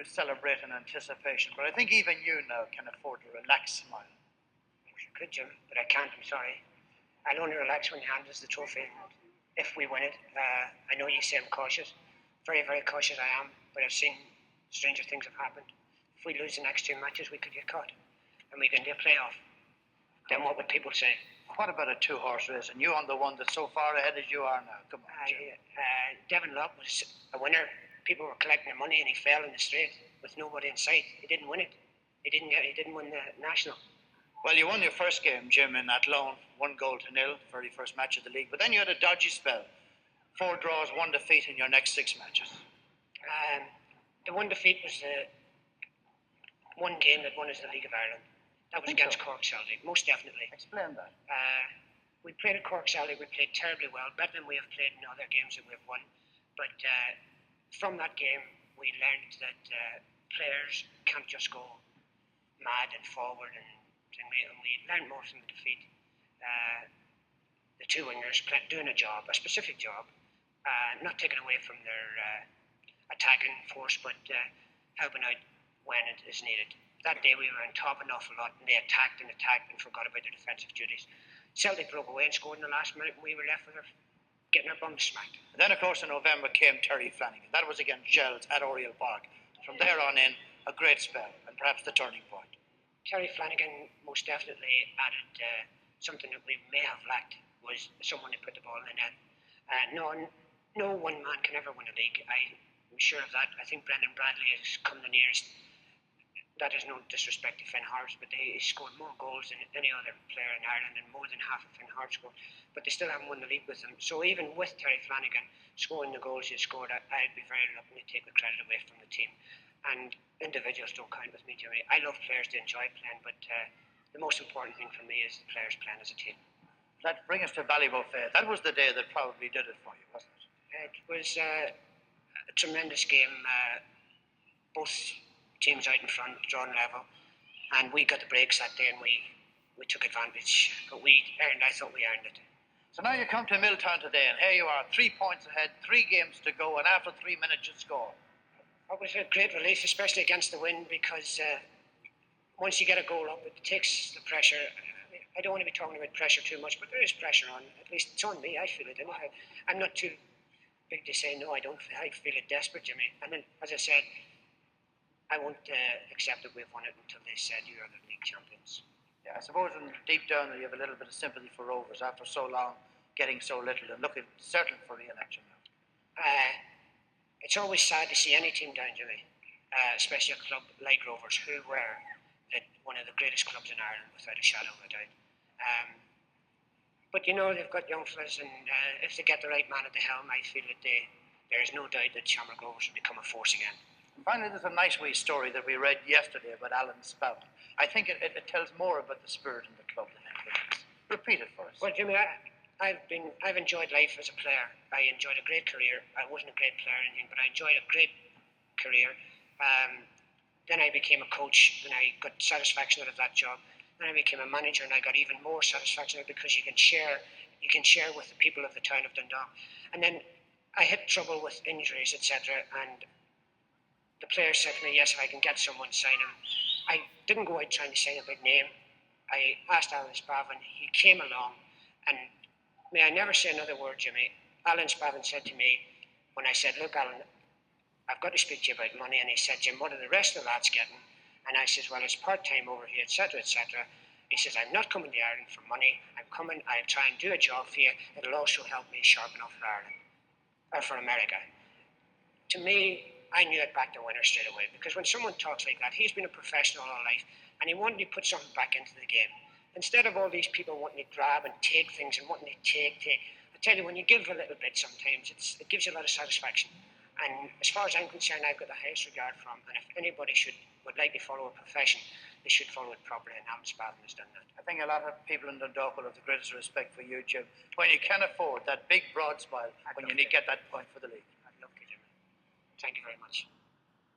you celebrate in anticipation, but I think even you now can afford to relax smile. I wish I could, Jim, but I can't. I'm sorry. I'll only relax when he hands us the trophy. If we win it, I know you say I'm cautious. Very, very cautious I am, but I've seen stranger things have happened. If we lose the next 2 matches, we could get caught, and we can do a playoff. Then what would people say? What about a two-horse race, and you on the one that's so far ahead as you are now? Come on, Devin Locke was a winner. People were collecting their money, and he fell in the straight with nobody in sight. He didn't win it. He didn't win the national. Well, you won your first game, Jim, in Athlone, 1-0, very first match of the league. But then you had a dodgy spell. 4 draws, 1 defeat in your next 6 matches. The 1 defeat was the one game that won us the League of Ireland. That was against Cork Celtic, most definitely. Explain that. We played at Cork Celtic. We played terribly well, better than we have played in other games that we've won. But from that game, we learned that players can't just go mad and forward, and we learned more from the defeat. The 2 wingers doing a job, a specific job, not taking away from their attacking force, but helping out when it is needed. That day we were on top an awful lot, and they attacked and forgot about their defensive duties. Celtic broke away and scored in the last minute, and we were left with getting our bums smacked. And then, of course, in November came Terry Flanagan. That was against Shells at Oriel Park. From there on in, a great spell, and perhaps the turning point. Terry Flanagan most definitely added something that we may have lacked, was someone who put the ball in the net. No one man can ever win a league. I'm sure of that. I think Brendan Bradley has come the nearest. That is no disrespect to Finn Harps, but they scored more goals than any other player in Ireland, and more than half of Finn Harps scored. But they still haven't won the league with them. So even with Terry Flanagan scoring the goals he scored, I'd be very reluctant to take the credit away from the team. And individuals don't count with me, Jimmy. I love players to enjoy playing, but the most important thing for me is the players playing as a team. Let's bring us to Ballybofey. That was the day that probably did it for you, wasn't it? It was a tremendous game. Both teams out in front, drawn level, and we got the breaks that day, and we took advantage. But I thought we earned it. So now you come to Milltown today, and here you are, 3 points ahead, 3 games to go, and after 3 minutes you score. It was a great relief, especially against the wind, because once you get a goal up, it takes the pressure. I don't want to be talking about pressure too much, but there is pressure on. At least it's on me. I feel it anyhow. I'm not too big to say no. I don't. I feel it desperate, Jimmy. And then, as I said, I won't accept that we've won it until they said you're the league champions. Yeah, I suppose deep down you have a little bit of sympathy for Rovers after so long, getting so little, and looking certain for re-election now. It's always sad to see any team down, Jimmy, especially a club like Rovers, who were one of the greatest clubs in Ireland without a shadow of a doubt. But they've got young fellas, and if they get the right man at the helm, I feel that there is no doubt that Shamrock Rovers will become a force again. And finally, there's a nice wee story that we read yesterday about Alan Spavin. I think it tells more about the spirit in the club than anything else. Repeat it for us. Well, Jimmy, I've enjoyed life as a player. I enjoyed a great career. I wasn't a great player or anything, but I enjoyed a great career. Then I became a coach, and I got satisfaction out of that job. Then I became a manager, and I got even more satisfaction out because you can share with the people of the town of Dundalk. And then I hit trouble with injuries, etc. And the players said to me, yes, if I can get someone, sign him. I didn't go out trying to sign a big name. I asked Alan Spavin. He came along, and may I never say another word, Jimmy. Alan Spavin said to me, when I said, look, Alan, I've got to speak to you about money. And he said, Jim, what are the rest of the lads getting? And I said, well, it's part-time over here, etc., etc. He says, I'm not coming to Ireland for money. I'm coming, I'll try and do a job for you. It'll also help me sharpen up for Ireland, or for America. To me, I knew I'd back the winner straight away, because when someone talks like that, he's been a professional all life, and he wanted to put something back into the game. Instead of all these people wanting to grab and take things and wanting to take. I tell you, when you give a little bit sometimes, it gives you a lot of satisfaction. And as far as I'm concerned, I've got the highest regard for him. And if anybody would like to follow a profession, they should follow it properly, and Alan Spavin has done that. I think a lot of people in Dundalk will have the greatest respect for you, Jim, when you can afford that big broad smile when you get that point for the league. I'd love to, Jimmy. Thank you very much.